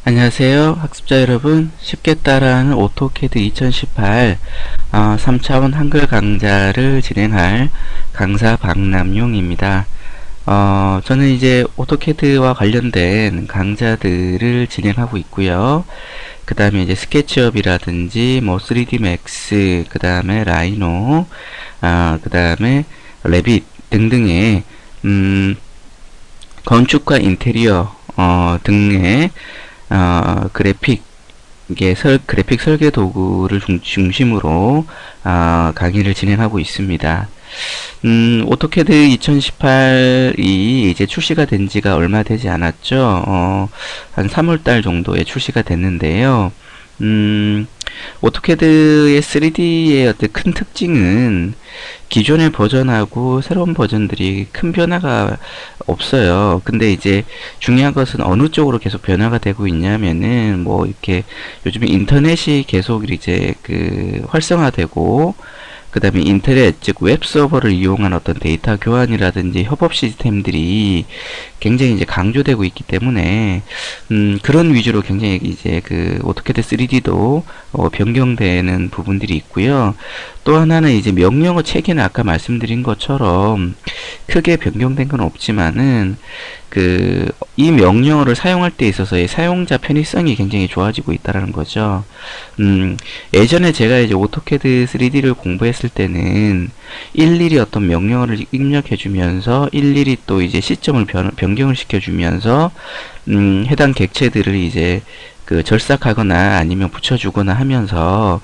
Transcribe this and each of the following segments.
안녕하세요. 학습자 여러분. 쉽게 따라하는 오토캐드 2018 3차원 한글 강좌를 진행할 강사 박남용입니다. 저는 이제 오토캐드와 관련된 강좌들을 진행하고 있고요. 그 다음에 이제 스케치업이라든지 뭐 3D 맥스, 그 다음에 라이노, 그 다음에 레빗 등등의 건축과 인테리어 등의 그래픽 설계 도구를 중심으로 강의를 진행하고 있습니다. 오토캐드 2018이 이제 출시가 된 지가 얼마 되지 않았죠. 한 3월달 정도에 출시가 됐는데요. 오토캐드의 3D의 어떤 큰 특징은 기존의 버전하고 새로운 버전들이 큰 변화가 없어요. 근데 이제 중요한 것은 어느 쪽으로 계속 변화가 되고 있냐면은 뭐 이렇게 요즘에 인터넷이 계속 이제 활성화되고, 그 다음에 인터넷, 즉 웹서버를 이용한 어떤 데이터 교환이라든지 협업 시스템들이 굉장히 이제 강조되고 있기 때문에 그런 위주로 굉장히 이제 오토캐드 3D도 변경되는 부분들이 있고요. 또 하나는 이제 명령어 체계는 아까 말씀드린 것처럼 크게 변경된 건 없지만은 이 명령어를 사용할 때 있어서의 사용자 편의성이 굉장히 좋아지고 있다라는 거죠. 예전에 제가 이제 오토캐드 3D를 공부했을 때는 일일이 어떤 명령어를 입력해주면서 일일이 또 이제 시점을 변경을 시켜주면서 해당 객체들을 이제 절삭하거나 아니면 붙여주거나 하면서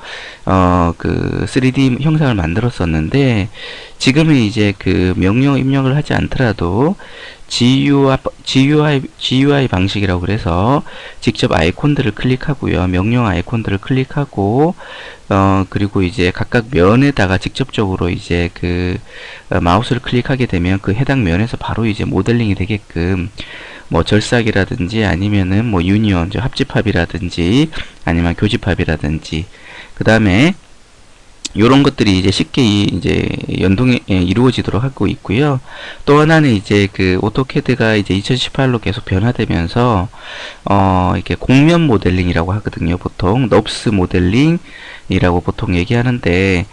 3D 형상을 만들었었는데, 지금은 이제 명령 입력을 하지 않더라도 GUI 방식이라고 그래서 직접 아이콘들을 클릭하고요. 명령 아이콘들을 클릭하고, 그리고 이제 각각 면에다가 직접적으로 이제 마우스를 클릭하게 되면 그 해당 면에서 바로 이제 모델링이 되게끔 뭐 절삭이라든지 아니면은 뭐 유니온, 합집합이라든지 아니면 교집합이라든지, 그 다음에 요런 것들이 이제 쉽게 이제 연동이 이루어지도록 하고 있고요. 또 하나는 이제 오토캐드가 이제 2018로 계속 변화되면서 이렇게 곡면 모델링이라고 하거든요. 보통 넙스 모델링이라고 보통 얘기하는데,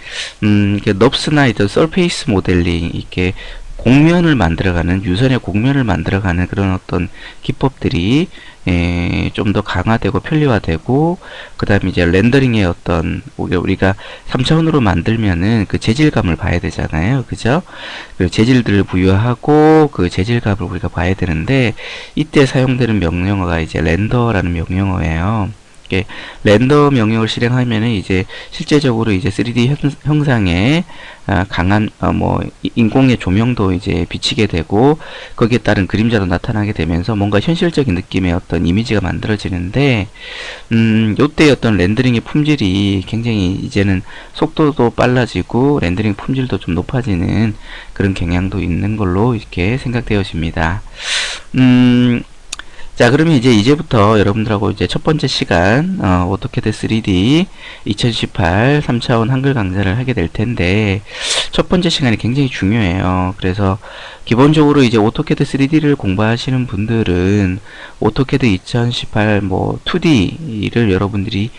이게 넙스나 이제 서페이스 모델링, 이렇게 곡면을 만들어가는, 유선의 곡면을 만들어가는 그런 어떤 기법들이 좀 더 강화되고 편리화되고, 그 다음에 이제 렌더링의 어떤, 우리가 3차원으로 만들면은 재질감을 봐야 되잖아요. 그죠? 재질들을 부여하고 재질감을 우리가 봐야 되는데, 이때 사용되는 명령어가 이제 렌더라는 명령어예요. 렌더 명령을 실행하면은 이제 실제적으로 이제 3D 형상에 강한 뭐 인공의 조명도 이제 비치게 되고, 거기에 따른 그림자도 나타나게 되면서 뭔가 현실적인 느낌의 어떤 이미지가 만들어지는데, 요때 어떤 렌더링의 품질이 굉장히 이제는 속도도 빨라지고 렌더링 품질도 좀 높아지는 그런 경향도 있는 걸로 이렇게 생각되어집니다. 자, 그러면 이제부터 여러분들하고 이제 첫 번째 시간, 오토캐드 3D 2018 3차원 한글 강좌를 하게 될 텐데, 첫 번째 시간이 굉장히 중요해요. 그래서 기본적으로 이제 오토캐드 3D를 공부하시는 분들은 오토캐드 2018 뭐 2D를 여러분들이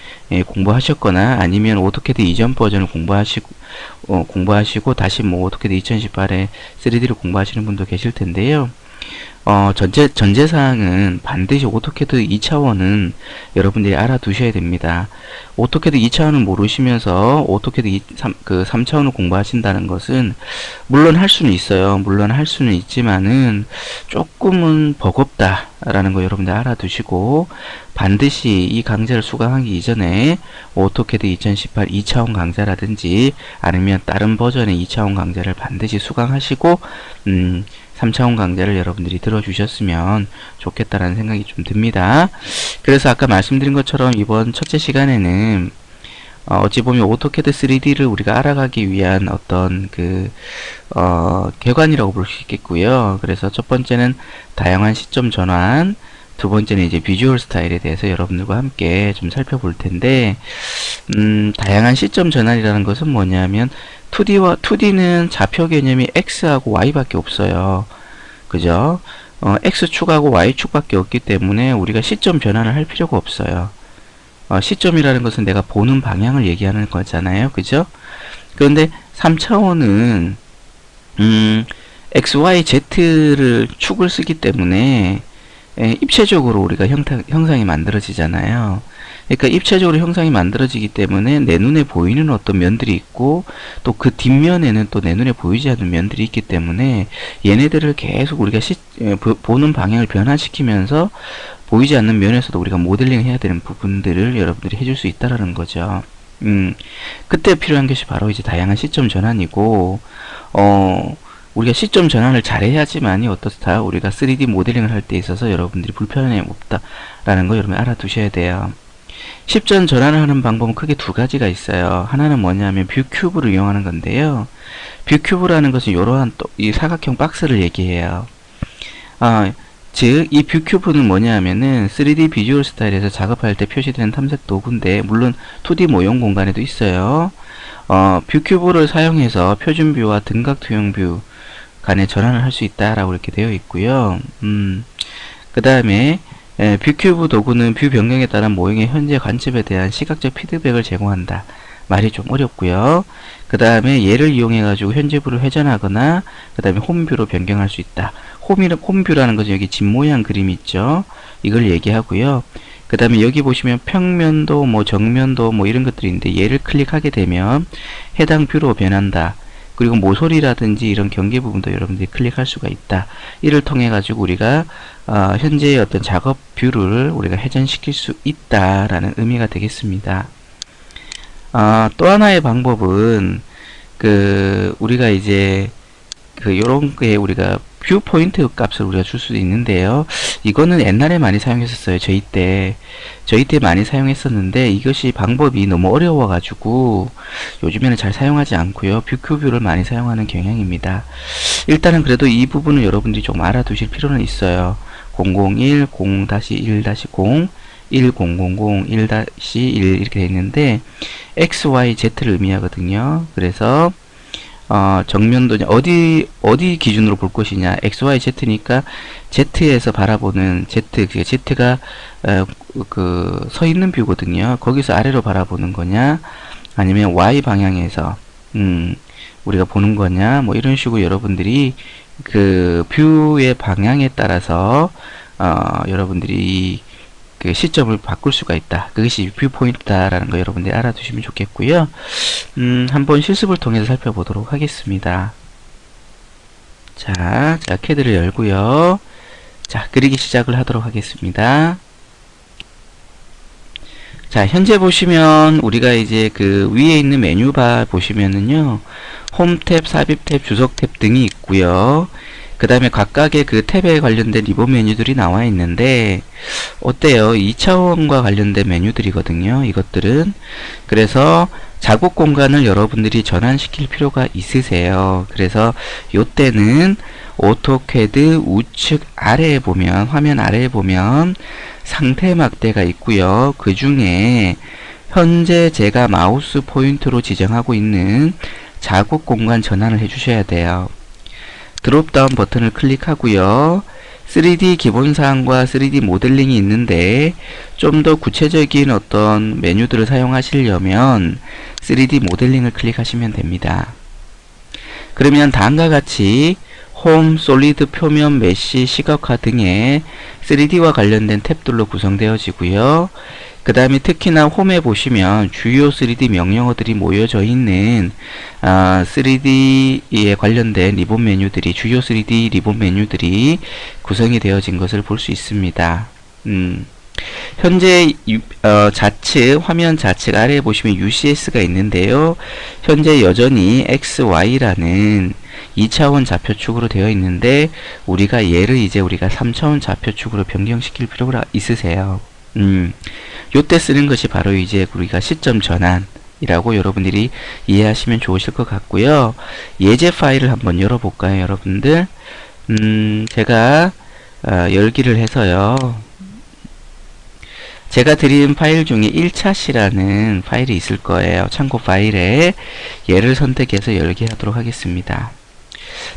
공부하셨거나, 아니면 오토캐드 이전 버전을 공부하시고 다시 뭐 오토캐드 2018에 3D를 공부하시는 분도 계실 텐데요. 전제사항은 반드시 오토캐드 2차원은 여러분들이 알아두셔야 됩니다. 오토캐드 2차원을 모르시면서 오토캐드 3차원을 공부하신다는 것은, 물론 할 수는 있어요. 물론 할 수는 있지만은 조금은 버겁다라는 거 여러분들 알아두시고, 반드시 이 강좌를 수강하기 이전에 오토캐드 2018 2차원 강좌라든지 아니면 다른 버전의 2차원 강좌를 반드시 수강하시고 3차원 강좌를 여러분들이 들어주셨으면 좋겠다라는 생각이 좀 듭니다. 그래서 아까 말씀드린 것처럼 이번 첫째 시간에는 어찌 보면 오토캐드 3D를 우리가 알아가기 위한 어떤 객관이라고 볼 수 있겠고요. 그래서 첫 번째는 다양한 시점 전환, 두 번째는 이제 비주얼 스타일에 대해서 여러분들과 함께 좀 살펴볼 텐데, 다양한 시점 전환이라는 것은 뭐냐면 2D는 좌표 개념이 X하고 Y밖에 없어요. 그죠? X축하고 Y축밖에 없기 때문에 우리가 시점 변환을 할 필요가 없어요. 시점이라는 것은 내가 보는 방향을 얘기하는 거잖아요. 그죠? 그런데 3차원은 X, Y, Z를 축을 쓰기 때문에 입체적으로 우리가 형상이 만들어지잖아요. 그러니까 입체적으로 형상이 만들어지기 때문에 내 눈에 보이는 어떤 면들이 있고 또 그 뒷면에는 또 내 눈에 보이지 않는 면들이 있기 때문에 얘네들을 계속 우리가 보는 방향을 변화시키면서 보이지 않는 면에서도 우리가 모델링 해야 되는 부분들을 여러분들이 해줄 수 있다라는 거죠. 그때 필요한 것이 바로 이제 다양한 시점 전환이고, 우리가 시점 전환을 잘해야지만이 어떻다, 우리가 3D 모델링을 할 때 있어서 여러분들이 불편함이 없다라는 거 여러분 알아두셔야 돼요. 시점 전환을 하는 방법은 크게 두 가지가 있어요. 하나는 뭐냐면 뷰 큐브를 이용하는 건데요. 뷰 큐브라는 것은 이러한 또 이 사각형 박스를 얘기해요. 즉, 이 뷰 큐브는 뭐냐면은 3D 비주얼 스타일에서 작업할 때 표시되는 탐색 도구인데, 물론 2D 모형 공간에도 있어요. 뷰 큐브를 사용해서 표준 뷰와 등각 투영 뷰 간에 전환을 할 수 있다라고 이렇게 되어 있고요. 그 다음에 뷰 큐브 도구는 뷰 변경에 따른 모형의 현재 관점에 대한 시각적 피드백을 제공한다. 말이 좀 어렵고요. 그 다음에 얘를 이용해 가지고 현재 뷰를 회전하거나 그 다음에 홈뷰로 변경할 수 있다. 홈뷰라는 것은 여기 집 모양 그림이 있죠. 이걸 얘기하고요. 그 다음에 여기 보시면 평면도 뭐 정면도 뭐 이런 것들이 있는데, 얘를 클릭하게 되면 해당 뷰로 변한다. 그리고 모서리라든지 이런 경계 부분도 여러분들이 클릭할 수가 있다. 이를 통해 가지고 우리가 현재의 어떤 작업 뷰를 우리가 회전시킬 수 있다라는 의미가 되겠습니다. 또 하나의 방법은 우리가 이제 요런 게 우리가 뷰 포인트 값을 우리가 줄 수도 있는데요. 이거는 옛날에 많이 사용했었어요. 저희 때 많이 사용했었는데, 이것이 방법이 너무 어려워 가지고 요즘에는 잘 사용하지 않고요. 뷰큐뷰를 많이 사용하는 경향입니다. 일단은 그래도 이 부분을 여러분들이 좀 알아두실 필요는 있어요. 001, 0-1-0, 1000, 1-1 이렇게 되어 있는데, X, Y, Z를 의미하거든요. 그래서 정면도 어디 기준으로 볼 것이냐, X, Y, Z니까 Z에서 바라보는 Z가 서 있는 뷰거든요. 거기서 아래로 바라보는 거냐, 아니면 Y 방향에서 우리가 보는 거냐, 뭐 이런 식으로 여러분들이 그 뷰의 방향에 따라서 여러분들이 그 시점을 바꿀 수가 있다. 그것이 뷰 포인트다라는 거 여러분들이 알아두시면 좋겠고요. 한번 실습을 통해서 살펴보도록 하겠습니다. 자, 캐드를 열고요. 자, 그리기 시작을 하도록 하겠습니다. 자, 현재 보시면 우리가 이제 그 위에 있는 메뉴바 보시면은요, 홈 탭, 삽입 탭, 주석 탭 등이 있고요. 그 다음에 각각의 그 탭에 관련된 리본 메뉴들이 나와 있는데, 어때요? 2차원과 관련된 메뉴들이거든요. 이것들은. 그래서 작업 공간을 여러분들이 전환시킬 필요가 있으세요. 그래서 요때는 오토캐드 우측 아래에 보면, 화면 아래에 보면 상태 막대가 있고요. 그 중에 현재 제가 마우스 포인트로 지정하고 있는 작업 공간 전환을 해주셔야 돼요. 드롭다운 버튼을 클릭하고요. 3D 기본사항과 3D 모델링이 있는데, 좀 더 구체적인 어떤 메뉴들을 사용하시려면 3D 모델링을 클릭하시면 됩니다. 그러면 다음과 같이 홈, 솔리드, 표면, 메쉬, 시각화 등의 3D와 관련된 탭들로 구성되어지고요. 그 다음에 특히나 홈에 보시면 주요 3D 명령어들이 모여져 있는 3D에 관련된 리본 메뉴들이, 주요 3D 리본 메뉴들이 구성이 되어진 것을 볼 수 있습니다. 현재 화면 좌측 아래에 보시면 UCS가 있는데요. 현재 여전히 XY라는 2차원 좌표축으로 되어 있는데, 우리가 얘를 이제 우리가 3차원 좌표축으로 변경시킬 필요가 있으세요. 요때 쓰는 것이 바로 이제 우리가 시점 전환이라고 여러분들이 이해하시면 좋으실 것 같고요. 예제 파일을 한번 열어볼까요, 여러분들? 제가 열기를 해서요. 제가 드린 파일 중에 1차시라는 파일이 있을 거예요. 참고 파일에 얘를 선택해서 열기 하도록 하겠습니다.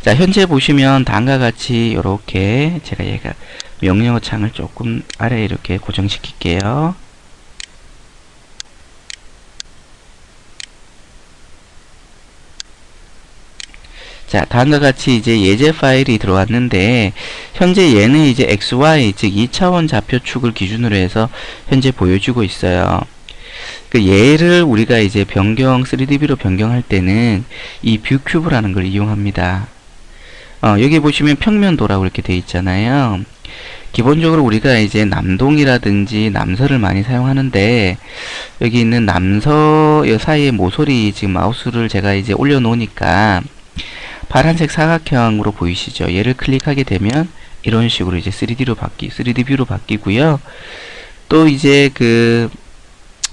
자, 현재 보시면 다음과 같이 이렇게 제가 얘가 명령어 창을 조금 아래에 이렇게 고정시킬게요. 자, 다음과 같이 이제 예제 파일이 들어왔는데, 현재 얘는 이제 XY, 즉 2차원 좌표축을 기준으로 해서 현재 보여주고 있어요. 그 얘를 우리가 이제 변경, 3D뷰로 변경할 때는 이 뷰 큐브라는 걸 이용합니다. 여기 보시면 평면도라고 이렇게 되어 있잖아요. 기본적으로 우리가 이제 남동이라든지 남서를 많이 사용하는데, 여기 있는 남서 사이의 모서리 지금 마우스를 제가 이제 올려놓으니까 파란색 사각형으로 보이시죠? 얘를 클릭하게 되면 이런 식으로 이제 3D뷰로 바뀌고요. 또 이제 그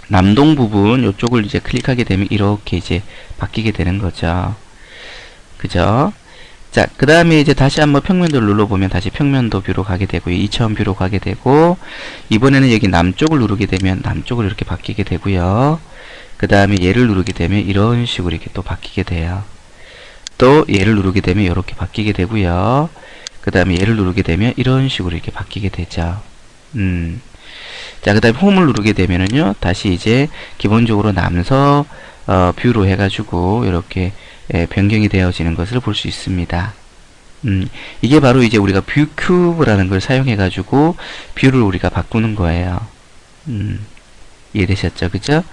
남동 부분 요쪽을 이제 클릭하게 되면 이렇게 이제 바뀌게 되는 거죠. 그죠? 자, 그 다음에 이제 다시 한번 평면도를 눌러보면 다시 평면도 뷰로 가게 되고요. 2차원 뷰로 가게 되고, 이번에는 여기 남쪽을 누르게 되면 남쪽으로 이렇게 바뀌게 되고요. 그 다음에 얘를 누르게 되면 이런 식으로 이렇게 또 바뀌게 돼요. 또 얘를 누르게 되면 이렇게 바뀌게 되고요. 그 다음에 얘를 누르게 되면 이런 식으로 이렇게 바뀌게 되죠. 자, 그 다음에 홈을 누르게 되면은요, 다시 이제 기본적으로 남서 뷰로 해가지고 이렇게 변경이 되어지는 것을 볼 수 있습니다. 이게 바로 이제 우리가 뷰 큐브라는 걸 사용해가지고 뷰를 우리가 바꾸는 거예요. 이해되셨죠? 그죠?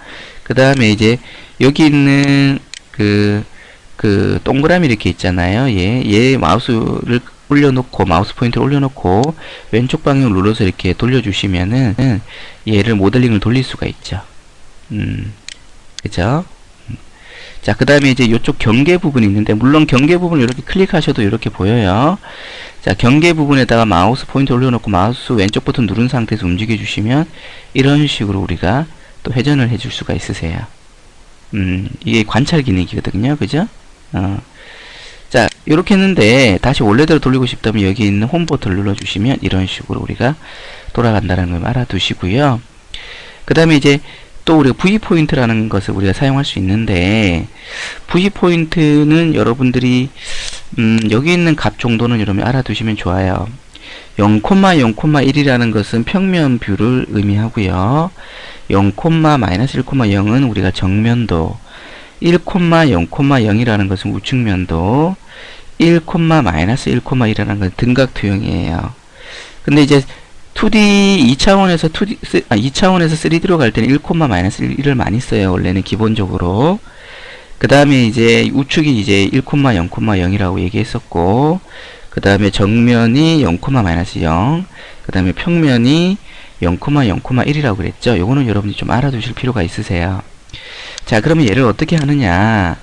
그 다음에 이제 여기 있는 그 동그라미 이렇게 있잖아요. 얘 마우스를 올려놓고, 마우스 포인트를 올려놓고, 왼쪽 방향을 눌러서 이렇게 돌려주시면은, 얘를 모델링을 돌릴 수가 있죠. 그죠? 자, 그 다음에 이제 이쪽 경계 부분이 있는데, 물론 경계 부분을 이렇게 클릭하셔도 이렇게 보여요. 자, 경계 부분에다가 마우스 포인트 올려놓고, 마우스 왼쪽 버튼 누른 상태에서 움직여 주시면, 이런 식으로 우리가 또 회전을 해줄 수가 있으세요. 이게 관찰 기능이거든요. 그죠? 자, 이렇게 했는데 다시 원래대로 돌리고 싶다면 여기 있는 홈 버튼을 눌러주시면 이런 식으로 우리가 돌아간다는 걸 알아두시고요. 그 다음에 이제 또 우리가 V포인트라는 것을 우리가 사용할 수 있는데, V포인트는 여러분들이 여기 있는 값 정도는 여러분이 알아두시면 좋아요. 0,0,1이라는 것은 평면 뷰를 의미하고요. 0,-1,0은 우리가 정면도, 1,0,0이라는 것은 우측면도, 1,-1,이라는 것은 등각투영이에요. 근데 이제 2차원에서 3D로 갈 때는 1,-1을 많이 써요. 원래는 기본적으로. 그 다음에 이제 우측이 이제 1,0,0이라고 얘기했었고, 그 다음에 정면이 0,-0, 그 다음에 평면이 0,0,1이라고 그랬죠. 요거는 여러분이 좀 알아두실 필요가 있으세요. 자, 그러면 얘를 어떻게 하느냐.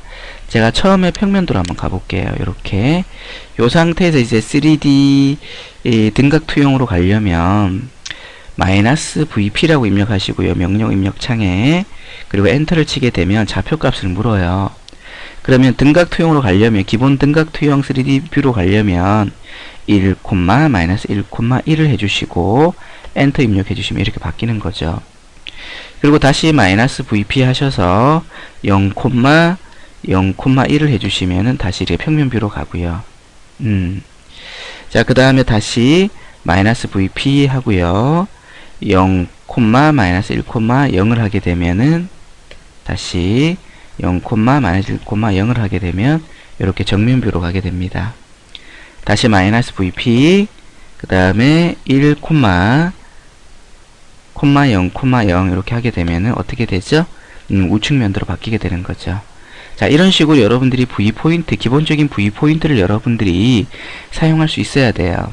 제가 처음에 평면도로 한번 가볼게요. 이렇게. 요 상태에서 이제 3D 등각투영으로 가려면 -VP라고 입력하시고요. 명령 입력창에. 그리고 엔터를 치게 되면 좌표값을 물어요. 그러면 등각투영으로 가려면, 기본 등각투영 3D 뷰로 가려면 1,-1,1을 해주시고 엔터 입력해 주시면 이렇게 바뀌는 거죠. 그리고 다시 -VP 하셔서 0,0,1을 해주시면은 다시 이렇게 평면 뷰로 가고요. 자, 그 다음에 다시 -VP 하고요. 0,-1,0을 하게 되면은 다시 0,-1,0을 하게 되면 이렇게 정면 뷰로 가게 됩니다. 다시 -VP, 그 다음에 1,0,0, 이렇게 하게 되면은 어떻게 되죠? 우측면도로 바뀌게 되는 거죠. 자, 이런 식으로 여러분들이 V포인트, 기본적인 V포인트를 여러분들이 사용할 수 있어야 돼요.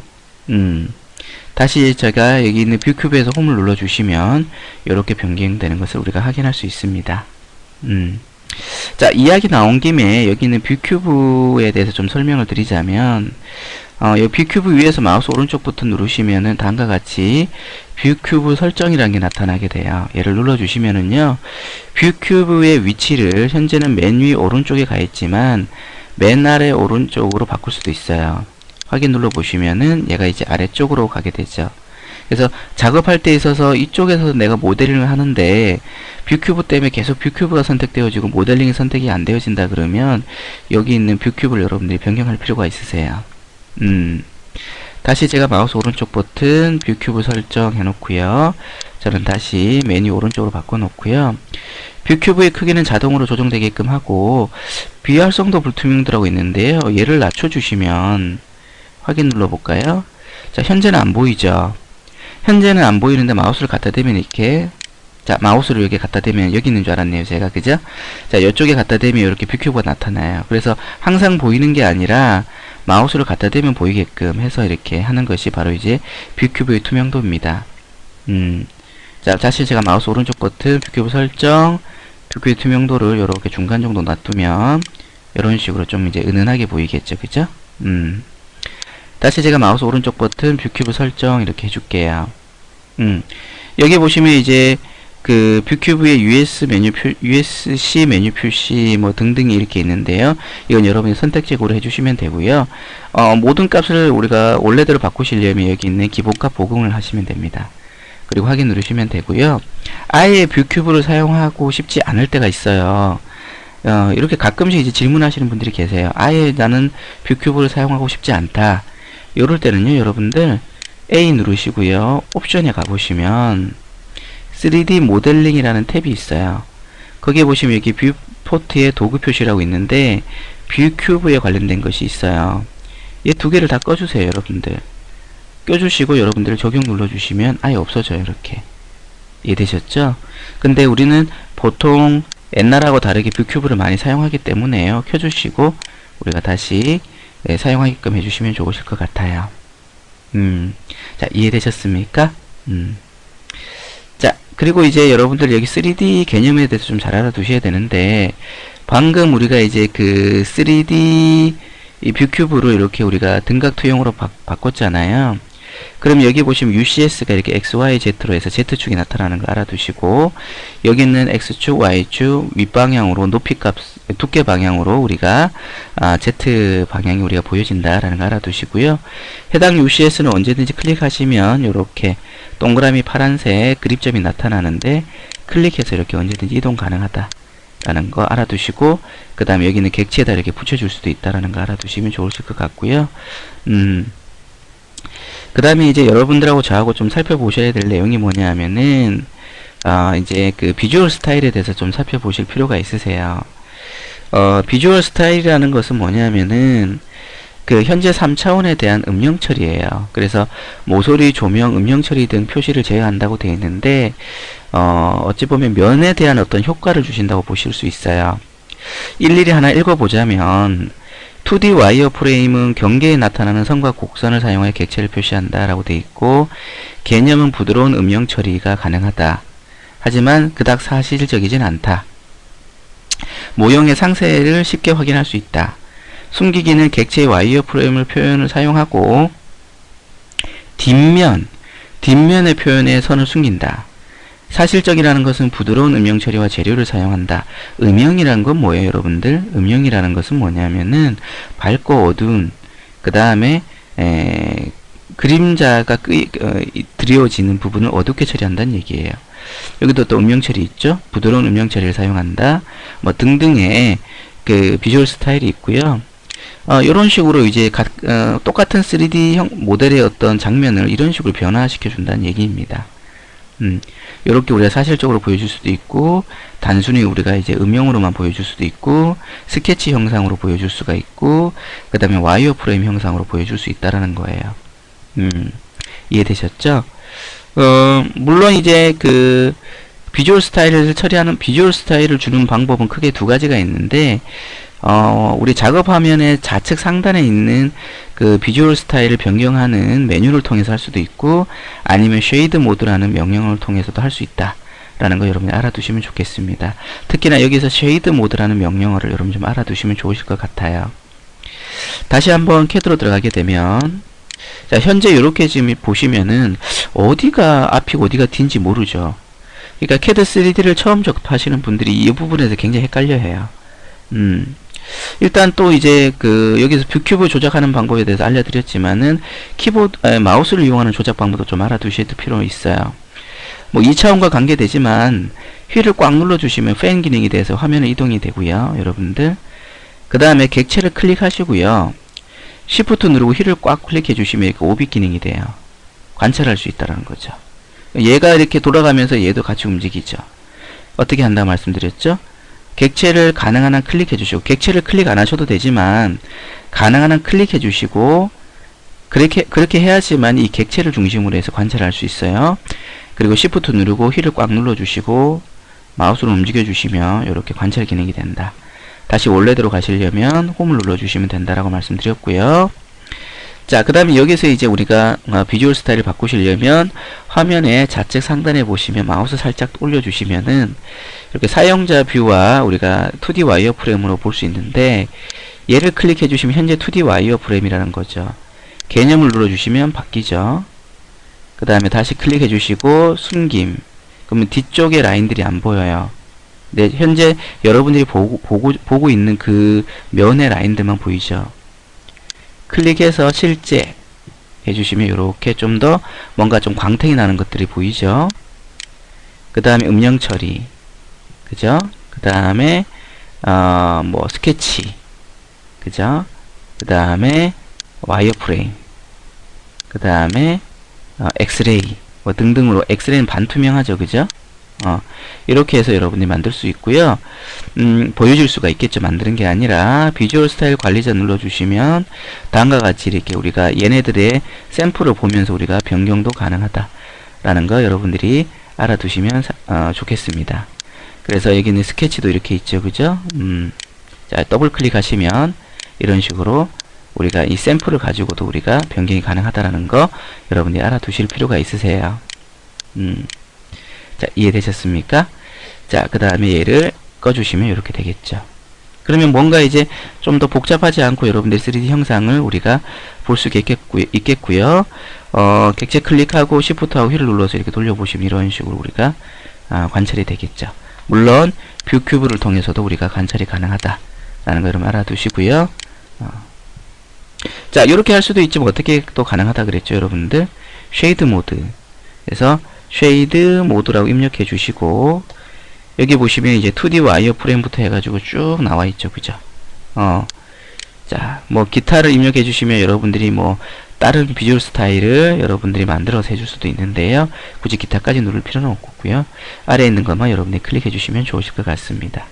다시 제가 여기 있는 뷰큐브에서 홈을 눌러주시면 이렇게 변경되는 것을 우리가 확인할 수 있습니다. 자, 이야기 나온 김에 여기 있는 뷰큐브에 대해서 좀 설명을 드리자면, 이 뷰큐브 위에서 마우스 오른쪽 버튼 누르시면은 다음과 같이 뷰큐브 설정이라는 게 나타나게 돼요. 얘를 눌러주시면은요, 뷰큐브의 위치를 현재는 맨 위 오른쪽에 가 있지만 맨 아래 오른쪽으로 바꿀 수도 있어요. 확인 눌러보시면은 얘가 이제 아래쪽으로 가게 되죠. 그래서 작업할 때 있어서 이쪽에서 내가 모델링을 하는데 뷰큐브 때문에 계속 뷰큐브가 선택되어지고 모델링이 선택이 안 되어진다 그러면 여기 있는 뷰큐브를 여러분들이 변경할 필요가 있으세요. 다시 제가 마우스 오른쪽 버튼 뷰큐브 설정 해놓고요. 저는 다시 메뉴 오른쪽으로 바꿔놓고요. 뷰큐브의 크기는 자동으로 조정되게끔 하고 비활성도 불투명도라고 있는데요. 얘를 낮춰주시면 확인 눌러볼까요? 자, 현재는 안 보이죠? 현재는 안 보이는데 마우스를 갖다 대면 이렇게, 자, 마우스를 여기 갖다 대면 여기 있는 줄 알았네요, 제가. 그죠? 자, 이쪽에 갖다 대면 이렇게 뷰큐브가 나타나요. 그래서 항상 보이는 게 아니라 마우스를 갖다 대면 보이게끔 해서 이렇게 하는 것이 바로 이제 뷰큐브의 투명도입니다. 자, 다시 제가 마우스 오른쪽 버튼 뷰큐브 설정, 뷰큐브의 투명도를 이렇게 중간 정도 놔두면 이런 식으로 좀 이제 은은하게 보이겠죠, 그죠? 다시 제가 마우스 오른쪽 버튼 뷰큐브 설정 이렇게 해줄게요. 여기 보시면 이제 그 뷰큐브의 USC 메뉴 표시 뭐 등등이 이렇게 있는데요. 이건 여러분이 선택적으로 해주시면 되고요. 모든 값을 우리가 원래대로 바꾸시려면 여기 있는 기본값 복용을 하시면 됩니다. 그리고 확인 누르시면 되고요. 아예 뷰큐브를 사용하고 싶지 않을 때가 있어요. 이렇게 가끔씩 이제 질문하시는 분들이 계세요. 아예 나는 뷰큐브를 사용하고 싶지 않다. 이럴 때는요, 여러분들 A 누르시고요. 옵션에 가보시면 3D 모델링이라는 탭이 있어요. 거기에 보시면 여기 뷰포트의 도구 표시라고 있는데 뷰큐브에 관련된 것이 있어요. 이 두 개를 다 꺼주세요, 여러분들. 껴주시고 여러분들 적용 눌러주시면 아예 없어져요, 이렇게. 이해되셨죠? 근데 우리는 보통 옛날하고 다르게 뷰큐브를 많이 사용하기 때문에요. 켜주시고 우리가 다시 사용하게끔 해주시면 좋으실 것 같아요. 자, 이해되셨습니까? 자, 그리고 이제 여러분들 여기 3D 개념에 대해서 좀 잘 알아두셔야 되는데, 방금 우리가 이제 그 3D 이 뷰큐브로 이렇게 우리가 등각 투영으로 바꿨잖아요. 그럼 여기 보시면 UCS가 이렇게 XYZ로 해서 Z축이 나타나는 거 알아두시고, 여기는 X축, Y축, 윗방향으로 높이값, 두께 방향으로 우리가 Z 방향이 우리가 보여진다라는 거 알아두시고요. 해당 UCS는 언제든지 클릭하시면 이렇게 동그라미 파란색 그립점이 나타나는데 클릭해서 이렇게 언제든지 이동 가능하다라는 거 알아두시고, 그 다음에 여기는 객체에다 이렇게 붙여줄 수도 있다라는 거 알아두시면 좋으실 것 같고요. 그 다음에 이제 여러분들하고 저하고 좀 살펴보셔야 될 내용이 뭐냐 하면은, 이제 그 비주얼 스타일에 대해서 좀 살펴보실 필요가 있으세요. 비주얼 스타일이라는 것은 뭐냐면은, 그 현재 3차원에 대한 음영 처리예요. 그래서 모서리, 조명, 음영 처리 등 표시를 제어한다고 되어 있는데, 어찌 보면 면에 대한 어떤 효과를 주신다고 보실 수 있어요. 일일이 하나 읽어보자면, 2D 와이어 프레임은 경계에 나타나는 선과 곡선을 사용하여 객체를 표시한다 라고 되어 있고, 개념은 부드러운 음영 처리가 가능하다. 하지만 그닥 사실적이진 않다. 모형의 상세를 쉽게 확인할 수 있다. 숨기기는 객체의 와이어 프레임을 표현을 사용하고 뒷면의 표현에 선을 숨긴다. 사실적이라는 것은 부드러운 음영 처리와 재료를 사용한다. 음영이라는 건 뭐예요, 여러분들? 음영이라는 것은 뭐냐면은 밝고 어두운, 그 다음에 그림자가 드리워지는 부분을 어둡게 처리한다는 얘기예요. 여기도 또 음영 처리 있죠? 부드러운 음영 처리를 사용한다. 뭐 등등의 그 비주얼 스타일이 있고요. 이런 식으로 이제 똑같은 3D 모델의 어떤 장면을 이런 식으로 변화시켜 준다는 얘기입니다. 이렇게 우리가 사실적으로 보여줄 수도 있고, 단순히 우리가 이제 음영으로만 보여줄 수도 있고, 스케치 형상으로 보여줄 수가 있고, 그 다음에 와이어 프레임 형상으로 보여줄 수 있다라는 거예요. 이해되셨죠? 물론 이제 그 비주얼 스타일을 처리하는, 비주얼 스타일을 주는 방법은 크게 두 가지가 있는데, 우리 작업 화면의 좌측 상단에 있는 그 비주얼 스타일을 변경하는 메뉴를 통해서 할 수도 있고, 아니면 쉐이드 모드라는 명령어를 통해서도 할 수 있다 라는 거 여러분이 알아두시면 좋겠습니다. 특히나 여기서 쉐이드 모드라는 명령어를 여러분 좀 알아두시면 좋으실 것 같아요. 다시 한번 캐드로 들어가게 되면, 자, 현재 이렇게 지금 보시면은 어디가 앞이고 어디가 뒤인지 모르죠. 그러니까 캐드 3D를 처음 접하시는 분들이 이 부분에서 굉장히 헷갈려 해요. 일단 또 이제 여기서 뷰큐브 조작하는 방법에 대해서 알려드렸지만은 마우스를 이용하는 조작 방법도 좀 알아두실 필요 있어요. 뭐 2차원과 관계되지만 휠을 꽉 눌러주시면 팬 기능이 돼서 화면에 이동이 되고요. 여러분들 그 다음에 객체를 클릭하시고요. Shift 누르고 휠을 꽉 클릭해 주시면 이렇게 오빛 기능이 돼요. 관찰할 수 있다는 거죠. 얘가 이렇게 돌아가면서 얘도 같이 움직이죠. 어떻게 한다 말씀드렸죠? 객체를 가능한 한 클릭해 주시고, 객체를 클릭 안 하셔도 되지만 가능한 한 클릭해 주시고, 그렇게 해야지만 이 객체를 중심으로 해서 관찰할 수 있어요. 그리고 Shift 누르고 휠을 꽉 눌러 주시고 마우스로 움직여 주시면 이렇게 관찰 기능이 된다. 다시 원래대로 가시려면 홈을 눌러 주시면 된다라고 말씀드렸고요. 자, 그 다음에 여기서 이제 우리가 비주얼 스타일을 바꾸시려면 화면에 좌측 상단에 보시면 마우스 살짝 올려주시면은 이렇게 사용자 뷰와 우리가 2D 와이어프레임으로 볼 수 있는데, 얘를 클릭해 주시면 현재 2D 와이어프레임이라는 거죠. 개념을 눌러주시면 바뀌죠. 그 다음에 다시 클릭해 주시고 숨김. 그러면 뒤쪽에 라인들이 안 보여요. 네, 현재 여러분들이 보고 있는 그 면의 라인들만 보이죠. 클릭해서 실제 해주시면 이렇게 좀 더 뭔가 좀 광택이 나는 것들이 보이죠. 그 다음에 음영 처리, 그죠? 그 다음에 뭐 스케치, 그죠? 그 다음에 와이어프레임, 그 다음에 엑스레이 뭐 등등으로, 엑스레이는 반투명하죠, 그죠? 이렇게 해서 여러분이 만들 수 있고요. 보여줄 수가 있겠죠. 만드는 게 아니라 비주얼 스타일 관리자 눌러주시면 다음과 같이 이렇게 우리가 얘네들의 샘플을 보면서 우리가 변경도 가능하다라는 거 여러분들이 알아두시면 좋겠습니다. 그래서 여기는 스케치도 이렇게 있죠, 그죠? 자, 더블 클릭하시면 이런 식으로 우리가 이 샘플을 가지고도 우리가 변경이 가능하다라는 거 여러분들이 알아두실 필요가 있으세요. 자, 이해되셨습니까? 자, 그 다음에 얘를 꺼주시면 이렇게 되겠죠. 그러면 뭔가 이제 좀 더 복잡하지 않고 여러분들 3D 형상을 우리가 볼 수 있겠고요. 객체 클릭하고 Shift하고 휠을 눌러서 이렇게 돌려보시면 이런 식으로 우리가 관찰이 되겠죠. 물론 뷰 큐브를 통해서도 우리가 관찰이 가능하다라는 거 여러분 알아두시고요. 자, 이렇게 할 수도 있지만 어떻게 또 가능하다 그랬죠, 여러분들? 쉐이드 모드. 그래서 쉐이드 모드라고 입력해 주시고, 여기 보시면 이제 2D 와이어프레임부터 해가지고 쭉 나와 있죠, 그죠? 자, 뭐 기타를 입력해 주시면 여러분들이 뭐 다른 비주얼 스타일을 여러분들이 만들어서 해줄 수도 있는데요. 굳이 기타까지 누를 필요는 없고요. 아래에 있는 것만 여러분들이 클릭해 주시면 좋으실 것 같습니다.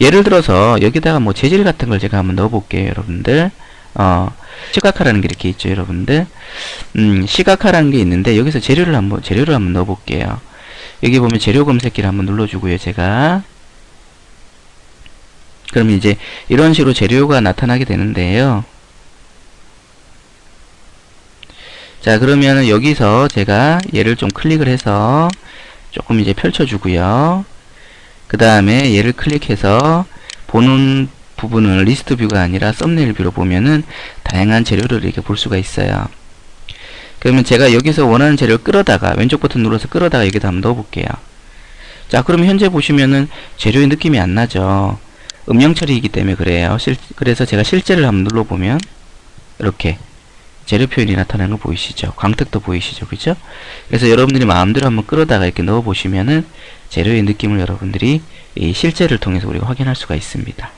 예를 들어서 여기다가 뭐 재질 같은 걸 제가 한번 넣어 볼게요, 여러분들. 시각화라는 게 이렇게 있죠, 여러분들. 시각화라는 게 있는데 여기서 재료를 한번 넣어 볼게요. 여기 보면 재료 검색기를 한번 눌러주고요, 제가. 그러면 이제 이런 식으로 재료가 나타나게 되는데요. 자, 그러면 여기서 제가 얘를 좀 클릭을 해서 조금 이제 펼쳐주고요. 그 다음에 얘를 클릭해서 보는 부분은 리스트 뷰가 아니라 썸네일 뷰로 보면은 다양한 재료를 이렇게 볼 수가 있어요. 그러면 제가 여기서 원하는 재료를 끌어다가 왼쪽 버튼 눌러서 끌어다가 여기다 한번 넣어 볼게요. 자, 그러면 현재 보시면은 재료의 느낌이 안 나죠. 음영 처리이기 때문에 그래요. 그래서 제가 실제를 한번 눌러보면 이렇게 재료 표현이 나타나는 거 보이시죠? 광택도 보이시죠? 그죠? 그래서 여러분들이 마음대로 한번 끌어다가 이렇게 넣어 보시면은 재료의 느낌을 여러분들이 이 실제를 통해서 우리가 확인할 수가 있습니다.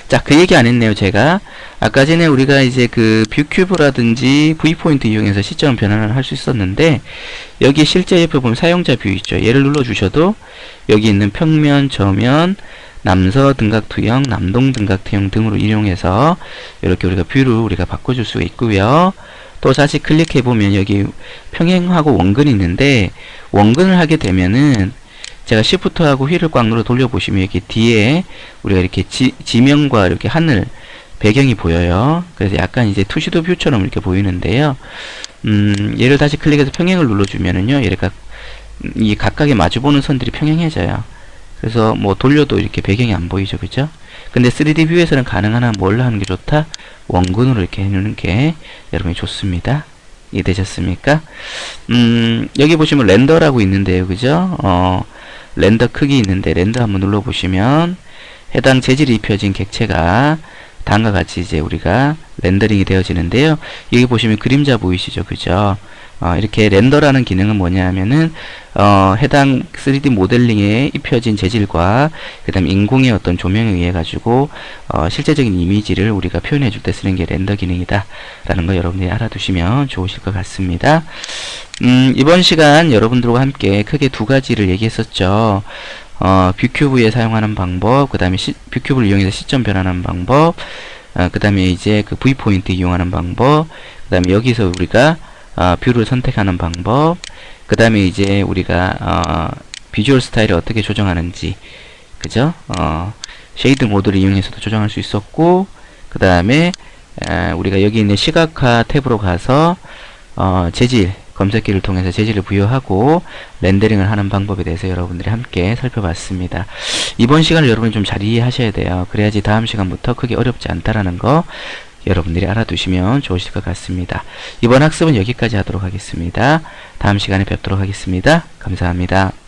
자, 그 얘기 안 했네요, 제가. 아까 전에 우리가 이제 그 뷰큐브라든지 V포인트 이용해서 시점 변환을 할 수 있었는데, 여기 실제 옆에 보면 사용자 뷰 있죠. 얘를 눌러주셔도 여기 있는 평면, 저면, 남서 등각투영, 남동 등각투영 등으로 이용해서 이렇게 우리가 뷰를 우리가 바꿔줄 수가 있고요. 또 다시 클릭해보면 여기 평행하고 원근이 있는데, 원근을 하게 되면은 제가 Shift하고 휠을 꽉 눌러 돌려보시면 여기 뒤에 우리가 이렇게 지면과 이렇게 하늘 배경이 보여요. 그래서 약간 이제 투시도 뷰처럼 이렇게 보이는데요. 얘를 다시 클릭해서 평행을 눌러주면은요, 얘가 이 각각의 마주보는 선들이 평행해져요. 그래서 뭐 돌려도 이렇게 배경이 안 보이죠, 그죠? 근데 3D 뷰에서는 가능한 한 뭘 하는 게 좋다? 원근으로 이렇게 해놓는 게 여러분이 좋습니다. 이해되셨습니까? 여기 보시면 렌더라고 있는데요, 그죠? 렌더 크기 있는데 렌더 한번 눌러보시면 해당 재질이 입혀진 객체가 다음과 같이 이제 우리가 렌더링이 되어지는데요. 여기 보시면 그림자 보이시죠? 그죠? 이렇게 렌더라는 기능은 뭐냐 하면은 해당 3D 모델링에 입혀진 재질과 그 다음 인공의 어떤 조명에 의해 가지고 실제적인 이미지를 우리가 표현해 줄 때 쓰는 게 렌더 기능이다 라는 거 여러분들이 알아두시면 좋으실 것 같습니다. 이번 시간 여러분들과 함께 크게 두 가지를 얘기했었죠. 뷰큐브에 사용하는 방법, 그 다음에 뷰큐브를 이용해서 시점 변환하는 방법, 그 다음에 이제 그 V포인트 이용하는 방법, 그 다음에 여기서 우리가 뷰를 선택하는 방법, 그 다음에 이제 우리가 비주얼 스타일을 어떻게 조정하는지, 그죠? 쉐이드 모드를 이용해서도 조정할 수 있었고, 그 다음에 우리가 여기 있는 시각화 탭으로 가서 재질 검색기를 통해서 재질을 부여하고 렌더링을 하는 방법에 대해서 여러분들이 함께 살펴봤습니다. 이번 시간을 여러분이 좀 잘 이해하셔야 돼요. 그래야지 다음 시간부터 크게 어렵지 않다라는 거 여러분들이 알아두시면 좋으실 것 같습니다. 이번 학습은 여기까지 하도록 하겠습니다. 다음 시간에 뵙도록 하겠습니다. 감사합니다.